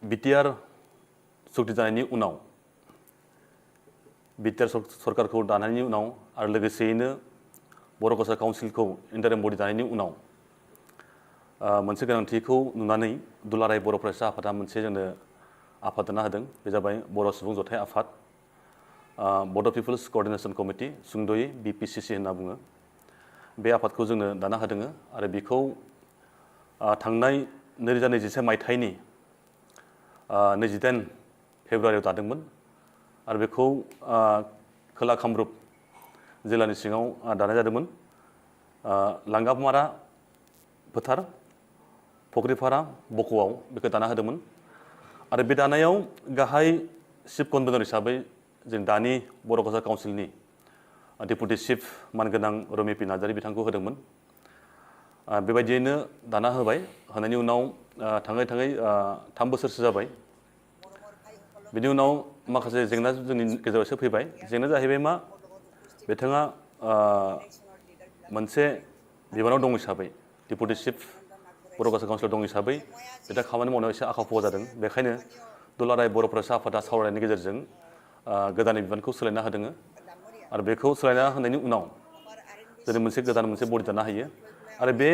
BTR सुक्ति जानायनि उनाव बिटिआर सरकारखौ दानायनि उनाव आरो लोगोसेयैनो बर' कसार काउन्सिलखौ इन्टारिम बडि दानायनि उनाव मोनसे गोनांथिखौ नुनानै दुलाराय बर' फरायसा आफादा मोनसे जोंनो आफाद दाना होदों। बे जाबाय बर' सुबुं जथाय आफाद, बड' पिपल्स क'अर्डिनेशन कमिटि, सुंद'यै BPCC होनना बुङो। बे आफादखौ जोंनो दाना होदों आरो बेखौ थांनाय 2021 मायथाइनि 28 फेब्रुवारियाव दादोंमोन आरो बेखौ खोला कामरुप जिल्लानि सिङाव दानाय जादोंमोन। लांगामारा फोथार, फुख्रिपारा, बक'आव बेखौ दाना होदोंमोन आरो बे दानायाव गाहाय चिफ कनभेनर हिसाबै जों दानि बर' कसार काउन्सिलनि डेपुटि चिफ मानगोनां रमि पि नार्जारी बिथांखौ होदोंमोन। बेबायदियैनो दाना होबाय। होनायनि उनाव थाङै 3 बोसोरसो जाबाय। बिनि उनाव माखासे जेंना जोंनि गेजेराव एसे फैबाय। जेंनाया जाहैबाय मा, बिथाङा मोनसे बिबानाव दं हिसाबै, डेपुटि चिफ बर' कसार काउन्सिलाव दं हिसाबै बिथाङा खामानि मावनायाव एसे आखा-फाखा जादों। बेखायनो दुलाराय बर' फरायसा आफादा सावरायनायनि गेजेरजों गोदान बिबानखौ सोलायना होदों आरो बेखौ सोलायना होनायनि उनाव जों मोनसे बडि दानो हायो आरो बे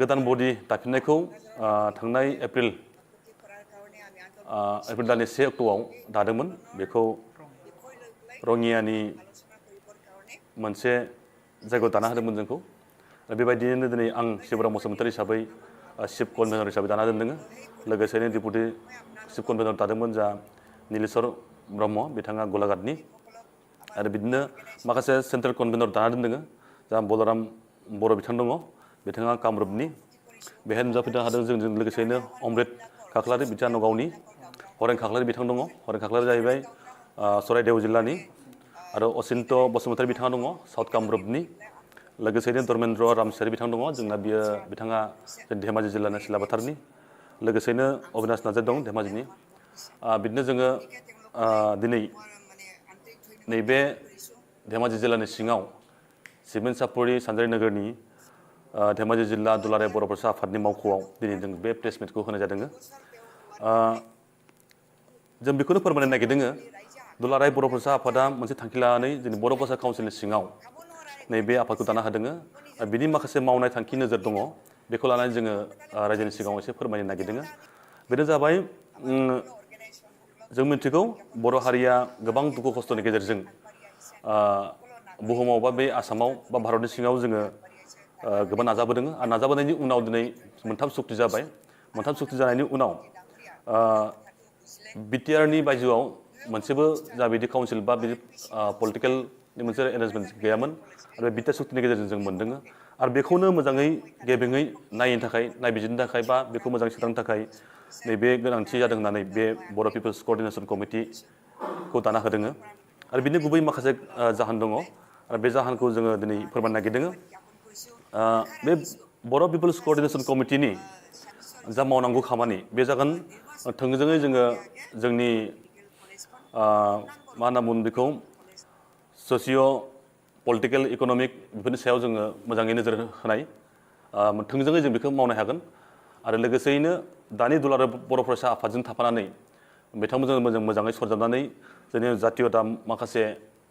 गोदान बडि दाफिननायखौ थांनाय एप्रिल दाननि 1 अक्ट'आव दादोंमोन। बेखौ रङियानि मोनसे जायगायाव दाना होदोंमोन जोंखौ। बेबायदियैनो दिनै आं शिबराम बसुमतारी हिसाबै चिफ कनभेनर हिसाबै दाना दोनदों। लोगोसेनो डेपुटि चिफ कनभेनर दादोंमोन जा नीलेश्वर ब्रह्म, बिथाङा गलाघाटनि। आरो बिदिनो माखासे सेन्ट्रेल कनभेनर दाना दोनदों। जा बलराम बर' बिथां दङ, बिथाङा कामरुपनि। बेहाय नुजाफैनो हादों जोंजों लोगोसेनो अमृत खाख्लारि, बिथाङा नगावनि। हरेन खाख्लारि बिथां दङ। हरेन खाख्लारि जाहैबाय चराइदेव जिल्लानि। आरो असिन्त बसुमतारी बिथाङा दङ, साउथ कामरुपनि। लोगोसेनो धर्मेन्द्र रामसियारि बिथां दङ, जोंना बिथाङा धेमाजि जिल्लानि सिलाबाथारनि। लोगोसेनो अबिनाश नार्जारी दं, धेमाजिनि। बिदिनो जोङो दिनै नैबे धेमाजि जिल्लानि सिङाव सिमेन्ट सापरि सानजारि नोगोरनि धेमाजि जिल्ला दुलाराय बर' फरायसा आफादनि मावख'आव दिनै जों बे प्रेस मिटखौ होनाय जादों। जों बेखौनो फोरमायनो नागिरदों, दुलाराय बर' फरायसा आफादा मोनसे थांखि लानानै जोंनि बर' कसार काउन्सिलनि सिङाव नैबे आफादखौ दाना होदों। बिनि माखासे मावनाय थांखि नोजोर दङ, बेखौ लानानै जोङो रायजोनि सिगाङाव एसे फोरमायनो नागिरदों। बेनो जाबाय, जों मिथिगौ बर' हारिया गोबां दुखु खस्थ'नि गेजेरजों बुहुमाव बा बे आसामाव बा भारतनि सिङाव जोङो गोबां नाजाबोदों आरो नाजाबोनायनि उनाव दिनै 3 सुक्ति जाबाय। 3 सुक्ति जानायनि उनाव बिटिआरनि बायजोआव मोनसेबो जा बिदि काउन्सिल बा बिदि पलिटिकेलनि मोनसे एरेन्जमेन्ट गैयामोन आरो बे बिटिआर सुक्तिनि गेजेरजों जों मोनदों। आरो बेखौनो मोजाङै गेबेङै नायनो थाखाय, नायबिजिरनो थाखाय बा बेखौ मोजाङै सोदांनो थाखाय नैबे गोनांथि जादों होननानै बे बर' पिपल्स क'अर्डिनेशन कमिटिखौ दाना होदों। आरो बिनि गुबै माखासे जाहोन दङ आरो बे जाहोनखौ जोङो दिनै फोरमायनो नागिरदों। बे बर' पिपल्स क'अर्डिनेशन कमिटिनि जा मावनांगौ खामानि, बे जागोन थोंजोङै जोङो जोंनि मा होनना बुङो बेखौ, ससिय' पलिटिकेल, इक'नमिक बेफोरनि सायाव जोङो मोजाङै नोजोर होनाय, थोंजोङै जों बेखौ मावनो हागोन। आरो लोगोसेयैनो दानि दुलाराय बर' फरायसा आफादजों थाफानानै बिथांमोनजों मोजाङै सरजाबनानै जोंनि जातीयता माखासे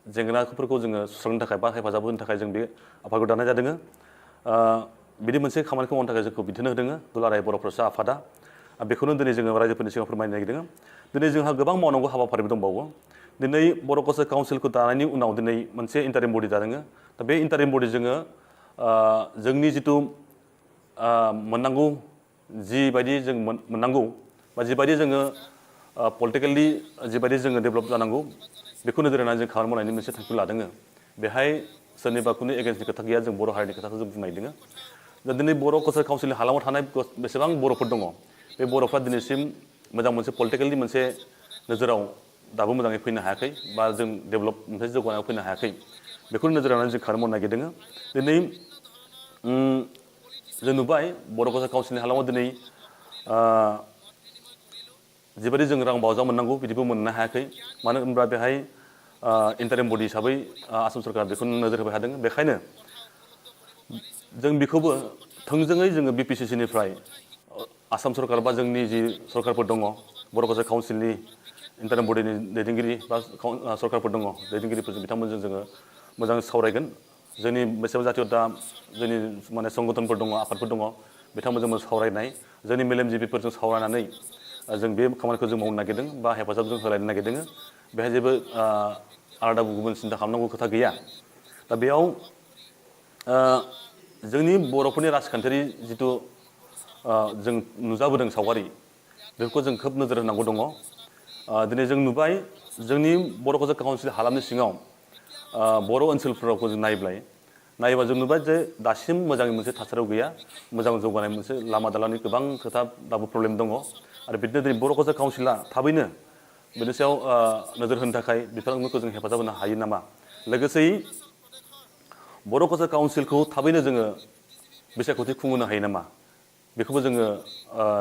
जेंनाफोरखौ जोङो सुस्रांनो थाखाय बा हेफाजाब होनो थाखाय जों बे आफादखौ दानाय जादों। बिदि मोनसे खामानिखौ मावनो थाखाय जोंखौ बिथोन होदों दुलाराय बर' फरायसा आफादा। बेखौनो दिनै जोङो रायजोफोरनि सिगाङाव फोरमायनो नागिरदों। दिनै जोंहा गोबां मावनांगौ हाबाफारिबो दंबावो। दिनै बर' कसार काउन्सिलखौ दानायनि उनाव दिनै मोनसे इन्टारिम बडि दादों। दा बे इन्टारिम बडि जोङो जोंनि जिथु मोननांगौ, जिबायदि जों मोननांगौ बा जिबायदि जोङो पलिटिकेलि जिबायदि जोङो डेभेलप जानांगौ, बेखौ नोजोर होनानै जों खामानि मावनायनि मोनसे थांखि लादों। बेहाय सोरनिबा खुनु एगेन्स्टनि खोथा गैया, जों बर' हारिनि खोथाखौ जों बुंनायदों। दा दिनै बर' कसार काउन्सिलनि हालामाव थानाय बेसेबां बर'फोर दङ, बे बर'फ्रा दिनैसिम मोजां मोनसे पलिटिकेलनि मोनसे नोजोराव दाबो मोजाङै फैनो हायाखै बा जों डेभेलप मोनसे जौगानायाव फैनो हायाखै। बेखौ नोजोर होनानै जों खामानि मावनो नागिरदों। दिनै जों नुबाय बर' कसार काउन्सिलनि हालामाव दिनै जिबायदि जों रां बावजा मोननांगौ बिदिबो मोननो हायाखै। मानो होनब्ला बेहाय इन्टारिम बडि हिसाबै आसाम सरकारा बेखौ नोजोर होबाय थादों। बेखायनो जों बेखौबो थोंजोङै जोङो BPCC निफ्राय आसाम सरकार बा जोंनि जि सरकारफोर दङ, बर' कालचार काउन्सिलनि इन्टारिम बडिनि दैदेनगिरि बा सरकारफोर दङ दैदेनगिरिफोरजों बिथांमोनजों जोङो मोजां सावरायगोन जोंनि बेसेबां जाथियाव दा जोंनि माने संगठनफोर दङ आफादफोर दङ बिथांमोनजों सावरायनाय जोंनि मेलेमजिबिफोरजों सावरायनानै जों बे खामानिखौ जों मावनो नागिरदों बा हेफाजाब जों होलायनो नागिरदों बेहाय जेबो आलादा गुबुन सिन्था खालामनांगौ खोथा गैया दा बेयाव जोंनि बर'फोरनि राजखान्थियारि जिथु जों नुजाबोदों सावगारि बेफोरखौ जों खोब नोजोर होनांगौ दङ दिनै जों नुबाय जोंनि बर' कालचार काउन्सिल हालामनि सिङाव बर' ओनसोलफोराव जों नायोबा जों नुबाय जे दासिम मोजाङै मोनसे थासारियाव गैया मोजां जौगानाय मोनसे लामा दालांनि गोबां खोथा दाबो प्रब्लेम दङ आरो बिदिनो दिनै बर' कालचार काउन्सिला थाबैनो बेनि सायाव नोजोर होनो थाखाय बिथांमोनखौ जों हेफाजाब होनो हायो नामा लोगोसेयै बर' कालचार काउन्सिलखौ थाबैनो जोङो बिसायख'थि खुंहोनो हायो नामा बेखौबो जोङो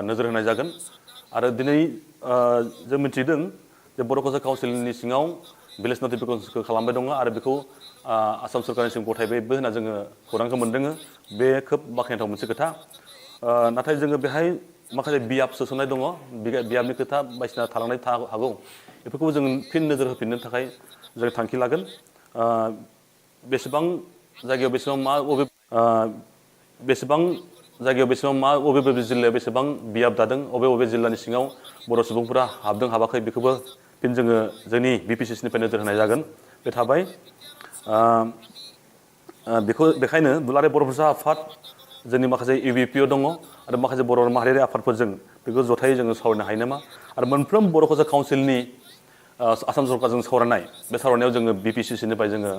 नोजोर होनाय जागोन आरो दिनै जों मिथिदों जे बर' कालचार काउन्सिलनि सिङाव भिलेज नटिफिकेसनखौ खालामबाय दङ आरो बेखौ आसाम सरकारनिसिम गथायबायबो होनना जोङो खौरांखौ मोनदों बे खोब बाख्नायथाव मोनसे खोथा नाथाय जोङो बेहाय माखासे बियाब सोसननाय दङ बियाबनि खोथा बायदिसिना थालांनाय हागौ बेफोरखौबो जों फिन नोजोर होफिननो थाखाय जों थांखि लागोन बेसेबां जायगायाव बेसेबां मा बेसेबां जायगायाव बेसेबां मा बबे जिल्लायाव बेसेबां बियाब दादों बबे जिल्लानि सिङाव बर' सुबुंफोरा हाबदों हाबाखै बेखौबो फिन जोङो जोंनि BPCCनिफ्राय नोजोर होनाय जागोन बे थाबाय बेखायनो दुलाराय बर' फरायसा आफाद जोंनि माखासे UBPO दङ आरो माखासे बर' माहारियारि आफादफोरजों बेखौ जथायै जोङो सावरायनो हायो नामा आरो मोनफ्रोम बर' कालचार काउन्सिलनि आसाम सरकारजों सावरायनाय बे सावरायनायाव जोङो BPCCनिफ्राय जोङो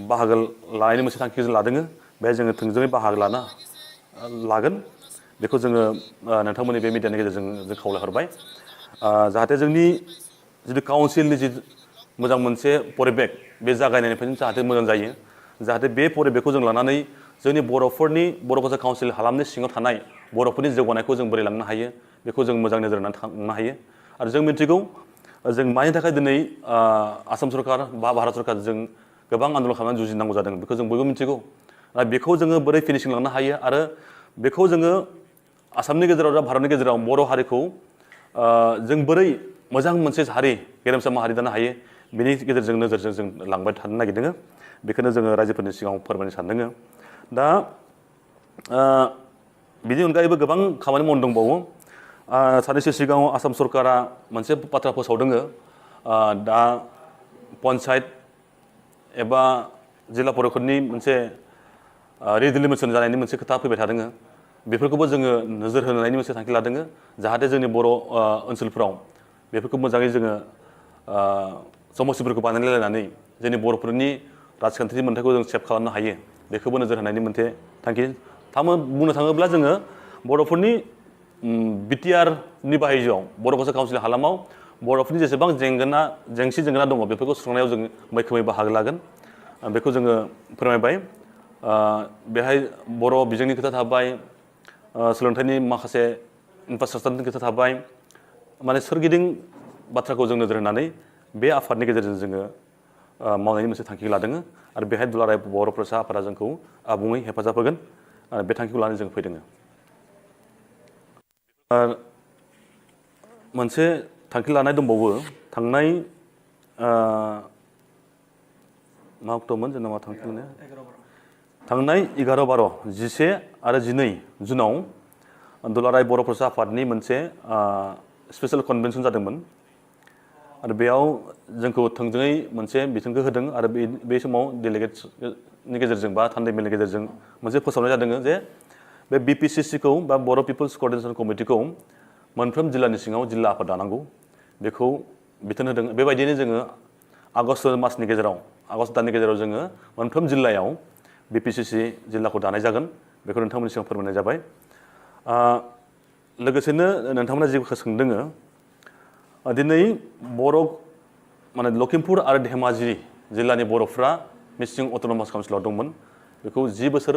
बाहागो लानायनि मोनसे थांखि जों लादों बेहाय जोङो थोंजोङै बाहागो लागोन बेखौ जोङो नोंथांमोननि बे मिडियानि गेजेरजों जों खावलायहरबाय जाहाथे जोंनि जिथु काउन्सिलनि जि मोजां मोनसे परिबेक बे जागायनायनिफ्रायनो जाहाथे मोजां जायो जाहाथे बे परिबेकखौ जों लानानै जोंनि बर'फोरनि बर' कालचार काउन्सिल हालामनि सिङाव थानाय बर'फोरनि जौगानायखौ जों बोरै लांनो हायो बेखौ जों मोजां नोजोर होनानै थांनो हायो आरो जों मिथिगौ जों मानि थाखाय दिनै आसाम सरकार बा भारत सरकारजों गोबां आन्दलन खालामनानै जुजिनांगौ जादों बेखौ जों बयबो मिथिगौ आरो बेखौ जोङो बोरै फिनिशिं लांनो हायो आरो बेखौ जोङो आसामनि गेजेराव दा भारतनि गेजेराव बर' हारिखौ जों बोरै मोजां मोनसे हारि गेरेमसा माहारि दानो हायो बेनि गेजेरजों नोजोरजों जों लांबाय थानो नागिरदों बेखौनो जोङो रायजोफोरनि सिगाङाव फोरमायनो सानदों दा बिनि अनगायैबो गोबां खामानि मावनो दंबावो साननैसो सिगाङाव आसाम सरकारा मोनसे बाथ्रा फोसावदों दा पन्सायत एबा जिल्ला परिषदनि मोनसे रिडिलिमिसन जानायनि मोनसे खोथा फैबाय थादों बेफोरखौबो जोङो नोजोर होनायनि मोनसे थांखि लादों जाहाथे जोंनि बर' ओनसोलफ्राव बेफोरखौ मोजाङै जोङो समस्थिफोरखौ बानायलायनानै जोंनि बर'फोरनि राजखान्थिनि मोन्थायखौ जों सेभ खालामनो हायो बेखौबो नोजोर होनायनि मोनसे थांखि बुंनो थाङोब्ला जोङो बर'फोरनि बिटिआरनि बाहायजोआव बर' कालचार काउन्सिल हालामाव बर'फोरनि जेसेबां जेंसि जेंना दङ बेफोरखौ सुस्रांनायाव जों मैखोमै बाहागो लागोन बेखौ जोङो फोरमायबाय बेहाय बर' बिजोंनि खोथा थाबाय सोलोंथाइनि माखासे इनफ्रास्ट्राक्चारनि खोथा थाबाय माने सोरगिदिं बाथ्राखौ जों नोजोर होनानै बे आफादनि गेजेरजों जोङो मावनायनि मोनसे थांखि लादों आरो बेहाय दुलाराय बर' फरायसा आफादा जोंखौ आबुङै हेफाजाब होगोन बे थांखिखौ लानानै जों फैदों मोनसे थांखि लानाय दंबावो थांनाय मा अक्ट'मोन जेनेबा थांनाय 11-12 10 आरो 12 जुनाव दुलाराय बर' फरायसा आफादनि मोनसे स्पेसियेल कनभेनसन जादोंमोन आरो बेयाव जोंखौ थोंजोङै मोनसे बिथोनखौ होदों आरो बे समाव डेलिगेट्सनि गेजेरजों बा थान्दै मेलनि गेजेरजों मोनसे फोसावनाय जादों जे बे BPCCखौ बा बर' पिपल्स क'अर्डिनेसन कमिटिखौ मोनफ्रोम जिल्लानि सिङाव जिल्ला आफाद दानांगौ बेखौ बिथोन होदों बेबायदिनो जोङो आगष्ट दाननि गेजेराव जोङो मोनफ्रोम जिल्लायाव BPCC जिल्लाखौ दानाय जागोन बेखौ नोंथांमोननि सिगाङाव फोरमायनाय जाबाय लोगोसेनो नोंथांमोना जेखौ सोंदों दिनै बर' माने लखिमपुर आरो धेमाजि जिल्लानि बर'फ्रा मिसिं अट'नमास काउन्सिलाव दंमोन बेखौ 10 बोसोर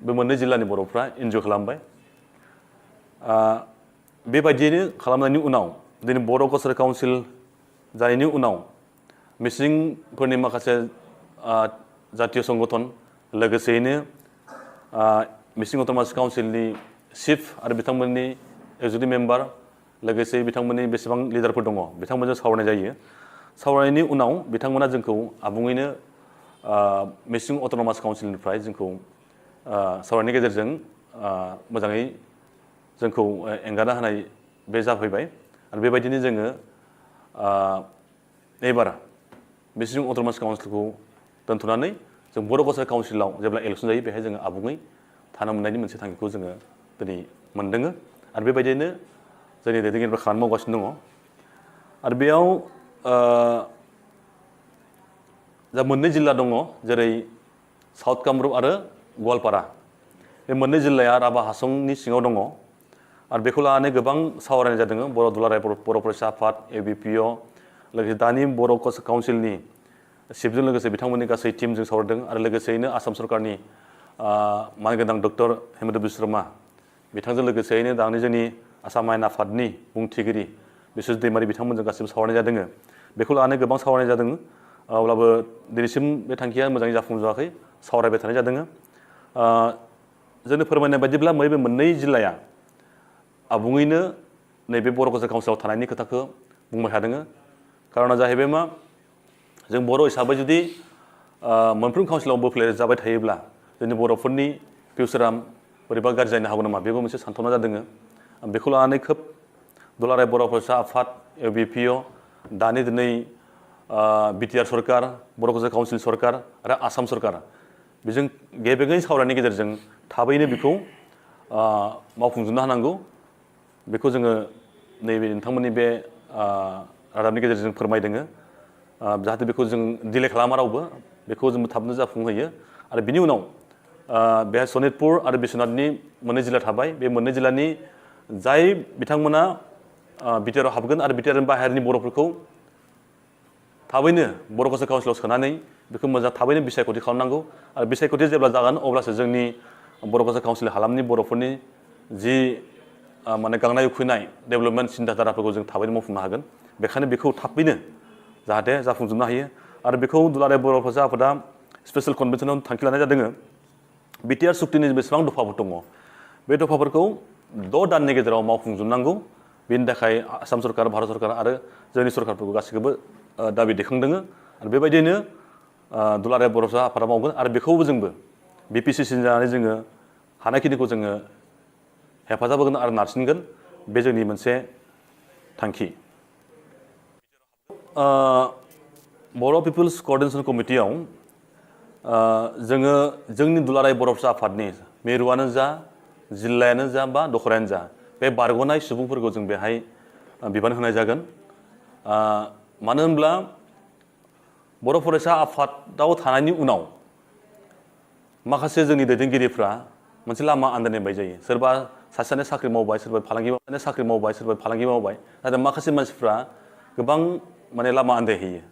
बे मोननै जिल्लानि बर'फ्रा इन्जय खालामबाय बेबायदियैनो खालामनायनि उनाव दिनै बर' कालचार काउन्सिल जानायनि उनाव मिसिंफोरनि माखासे जातीय संगठन लोगोसेयैनो मिसिं अट'नमास काउन्सिलनि चिफ आरो बिथांमोननि एक्जिकिउटिभ मेम्बार लोगोसे बिथांमोननि बेसेबां लिडारफोर दङ बिथांमोनजों सावरायनाय जायो सावरायनायनि उनाव बिथांमोना जोंखौ आबुङैनो मिसिं अट'नमास काउन्सिलनिफ्राय जोंखौ सावरायनायनि गेजेरजों मोजाङै जोंखौ एंगारना होनाय बे जाफैबाय आरो बेबायदिनो जोङो एबार मिसिं अट'नमास काउन्सिलखौ दोनथ'नानै जों बर' कालचार काउन्सिलाव जेब्ला इलेक्सन जायो बेहाय जोङो आबुङै थानो मोननायनि मोनसे थांखिखौ जोङो दिनै मोनदों आरो बेबायदिनो जोंनि दैदेनगिरिफ्रा खामानि मावगासिनो दङ आरो बेयाव जा मोननै जिल्ला दङ जेरै साउथ कामरुप आरो गवालपारा बे मोननै जिल्लाया राभा हासंनि सिङाव दङ आरो बेखौ लानानै गोबां सावरायनाय जादों बर' दुलाराय बर' फरायसा आफाद ABPO लोगोसे दानि बर' काउन्सिलनि चिफजों लोगोसे बिथांमोननि गासै टिमजों सावरायदों आरो लोगोसेयैनो आसाम सरकारनि मानगोनां डक्टर हेमन्त बिश्व शर्मा बिथांजों लोगोसेयैनो दानि जोंनि आसाम आयेन आफादनि बुंथिगिरि बिश्वजित दैमारि बिथांमोनजों गासिबो सावरायनाय जादों बेखौ लानानै गोबां सावरायनाय जादों अब्लाबो दिनैसिम बे थांखिया मोजाङै जाफुंजोबाखै सावरायबाय थानाय जादों जोंनो फोरमायनाय बायदिब्ला बे मोननै जिल्लाया आबुङैनो नैबे बर' कालचार काउन्सिलाव थानायनि खोथाखौ बुंबाय थादों खारना जाहैबाय मा जों बर' हिसाबै जुदि मोनफ्रोम काउन्सिलाव बोफ्लेर जाबाय थायोब्ला जोंनि बर'फोरनि फिउचारा बोरैबा गाज्रि जानो हागौ नामा बेबो मोनसे सानथौना जादों बेखौ लानानै खोब दुलाराय बर' फरायसा आफाद ABPO दानि दिनै BTR सरकार बर' कालचार काउन्सिल सरकार आरो आसाम सरकार बेजों गेबेङै सावरायनायनि गेजेरजों थाबैनो बेखौ मावफुंजोबनो हानांगौ बेखौ जोङो नैबे नोंथांमोननि बे रादाबनि गेजेरजों फोरमायदों जाहाथे बेखौ जों डिले खालामा रावबो बेखौ जों थाबनो जाफुंहोयो आरो बिनि उनाव बेहाय सनितपुर आरो बिश्वनाथनि मोननै जिल्ला थाबाय बे मोननै जिल्लानि जाय बिथांमोना BTR आव हाबगोन आरो BTR बाहेरनि बर'फोरखौ थाबैनो बर' कालचार काउन्सिलाव सोनानै बेखौ मोजां थाबैनो बिसायख'थि खालामनांगौ आरो बिसायख'थि जेब्ला जागोन अब्लासो जोंनि बर' कालचार काउन्सिल हालामनि बर'फोरनि जि माने गांनाय उखैनाय डेभेलपमेन्ट सिन्थाधाराफोरखौ जों थाबैनो मावफुंनो हागोन बेखायनो बेखौ थाबैनो जाहाथे जाफुंजोबनो हायो आरो बेखौ दुलाराय बर' फरायसा आफादा स्पेसियेल कनभेनसनाव थांखि लानाय जादों BTR सुक्तिनि बेसेबां दफाफोर दङ बे दफाफोरखौ 6 दाननि गेजेराव मावफुंजोबनांगौ बेनि थाखाय आसाम सरकार भारत सरकार आरो जोंनि सरकारफोरखौ गासैखौबो दाबि दैखांदों आरो बेबायदिनो दुलाराय बर' फरायसा आफादा मावगोन आरो बेखौबो जोंबो BPCC जानानै जोङो हानायखिनिखौ जोङो हेफाजाब होगोन आरो नारसिनगोन बे जोंनि मोनसे थांखि बर' पिपल्स क'अर्डिनेशन कमिटियाव जोङो जोंनि दुलाराय बर' फरायसा आफादनि मिरुआनो जा जिल्लायानो जा बा दखरायानो जा बे बारग'नाय सुबुंफोरखौ जों बेहाय बिबान होनाय जागोन मानो होनब्ला बर' फरायसा आफादाव थानायनि उनाव माखासे जोंनि दैदेनगिरिफ्रा मोनसे लामा आन्दायनाय बायदि जायो सोरबा सासेयानो साख्रि मावबाय सोरबा फालांगि मावबाय नाथाय माखासे मानसिफ्रा गोबां माने लामा आन्दायहैयो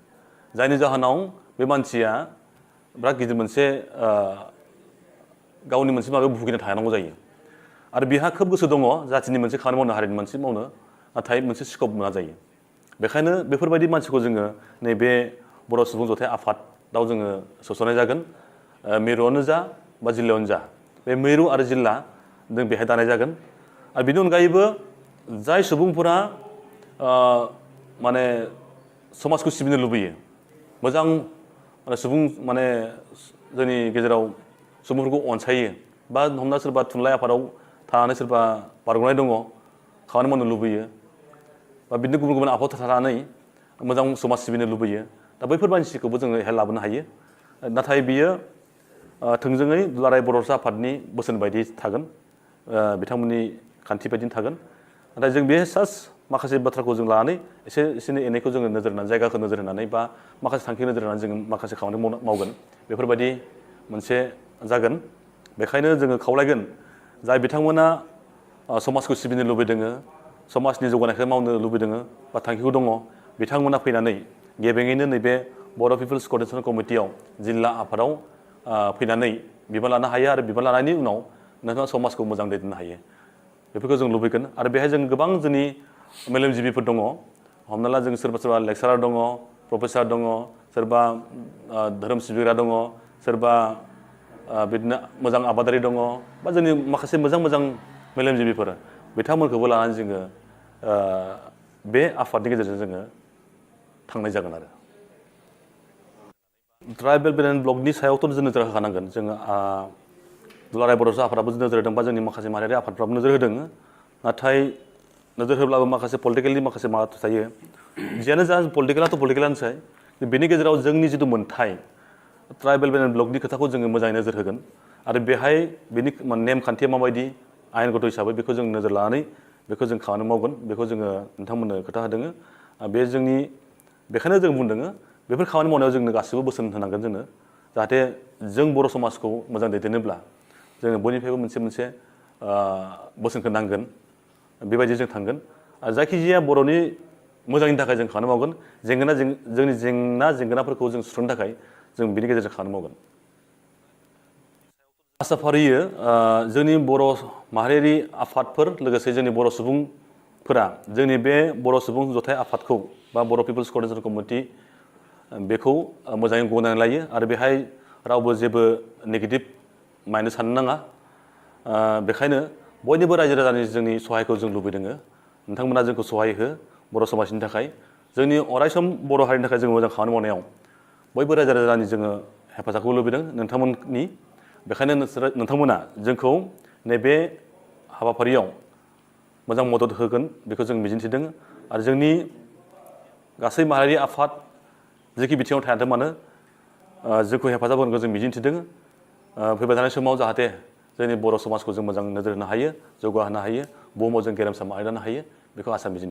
जायनि जाहोनाव बे मानसिया बिराद गिदिर मोनसे गावनि मोनसे माबायाव भुगिना थानांगौ जायो आरो बिहा खोब गोसो दङ जाथिनि मोनसे खामानि मावनो हारिनि मोनसे मावनो नाथाय मोनसे स्कप मोना जायो बेखायनो बेफोरबायदि मानसिखौ जोङो नैबे बर' सुबुं जथाय आफादाव जोङो सोसननाय जागोन मिरुआवनो जा बा जिल्लायावनो जा बे मिरु आरो जिल्ला जों बेहाय दानाय जागोन आरो बेनि अनगायैबो जाय सुबुंफोरा माने समाजखौ सिबिनो लुबैयो मोजां सुबुं माने जोंनि गेजेराव सुबुंफोरखौ अनसायो बा हमना सोरबा थुनलाइ आफादाव थानानै सोरबा बारग'नाय दङ खामानि मावनो लुबैयो बा बिदिनो गुबुन गुबुन आफादाव थानानै मोजां समाज सिबिनो लुबैयो दा बैफोर मानसिखौबो जोङो बेहाय लाबोनो हायो नाथाय बियो थोंजोङै दुलाराय बर' फरायसा आफादनि बोसोन बायदि थागोन बिथांमोननि खान्थि बायदिनो थागोन नाथाय जों बे जास्ट माखासे बाथ्राखौ जों लानानै एसे एनैखौ जोङो नोजोर होनानै जायगाखौ नोजोर होनानै बा माखासे थांखि नोजोर होनानै जोङो माखासे खामानि मावगोन बेफोरबायदि मोनसे जागोन बेखायनो जोङो खावलायगोन जाय बिथांमोना समाजखौ सिबिनो लुबैदों समाजनि जौगानायखौ मावनो लुबैदों बा थांखिखौ दङ बिथांमोना फैनानै गेबेङैनो नैबे बर' पिपल्स क'अर्डिनेशन कमिटियाव जिल्ला आफादाव फैनानै बिबान लानो हायो आरो बिबान लानायनि उनाव नोंथाङा समाजखौ मोजां दैदेननो हायो बेफोरखौ जों लुबैगोन आरो बेहाय जों गोबां जोंनि मेलेमजिबिफोर दङ हमना ला जों सोरबा लेक्सारार दङ प्रफेसार दङ सोरबा धोरोम सिबिग्रा दङ सोरबा बिदिनो मोजां आबादारि दङ बा जोंनि माखासे मोजां मेलेमजिबिफोर बिथांमोनखौबो लानानै जोङो बे आफादनि गेजेरजों जोङो थांनाय जागोन आरो ट्राइबेल बेलेन्स ब्लकनि सायावथ' जों नोजोर होखानांगोन जोङो दुलाराय बड'सा आफादाबो नोजोर होदों बा जोंनि माखासे माहारियारि आफादफ्राबो नोजोर होदों नाथाय नोजोर होब्लाबो माखासे पलिटिकेलनि माखासे माबा थायो जियानो जा पलिटिकेलाथ' पलिटिकेलानोसै बेनि गेजेराव जोंनि जिथु मोन्थाय ट्राइबेल बेलेन्स ब्लकनि खोथाखौ जोङो मोजाङै नोजोर होगोन आरो बेहाय बेनि नेमखान्थिया माबायदि आयेनगत हिसाबै बेखौ जों नोजोर लानानै बेखौ जों खामानि मावगोन बेखौ जोङो नोंथांमोननो खोथा होदों बे जोंनि बेखायनो जों बुंदों बेफोर खामानि मावनायाव जोंनो गासिबो बोसोन होनांगोन जोंनो जाहाथे जों बर' समाजखौ मोजां दैदेननोब्ला जोङो बयनिफ्रायबो मोनसे बोसोनखौ नांगोन बेबायदि जों थांगोन आरो जायखिजाया बर'नि मोजांनि थाखाय जों खामानि मावगोन जोंनि जेंनाफोरखौ जों सुस्रांनो थाखाय जों बिनि गेजेरजों खामानि मावगोन आसा फारियो जोंनि बर' माहारियारि आफादफोर लोगोसे जोंनि बर' सुबुंफोरा जोंनि बे बर' सुबुं जथाय आफादखौ बा बर' पिपल्स कर्डिनेशन कमिटि बेखौ मोजाङै गनायनानै लायो आरो बेहाय रावबो जेबो नेगेटिभ माइन्ड साननो नाङा बेखायनो बयनिबो रायजो राजानि जोंनि सहायखौ जों लुबैदों नोंथांमोना जोंखौ सहाय हो बर' समाजनि थाखाय जोंनि अरायसम बर' हारिनि थाखाय जों मोजां खामानि मावनायाव बयबो रायजो राजानि जोङो हेफाजाबखौ लुबैदों नोंथांमोननि बेखायनो नोंथांमोना जोंखौ नैबे हाबाफारियाव मोजां मदद होगोन बेखौ जों मिजिंथिदों आरो जोंनि गासै माहारियारि आफाद जेखि बिथिङाव थायाथों मानो जोंखौ हेफाजाब होगोनखौ जों मिजिंथिदों फैबाय थानाय समाव जाहाथे जोंनि बर' समाजखौ जों मोजां नोजोर होनो हायो जौगाहोनो हायो बुहुमाव जों गेरेमसा मावनो हायो बेखौ आसा मिजिं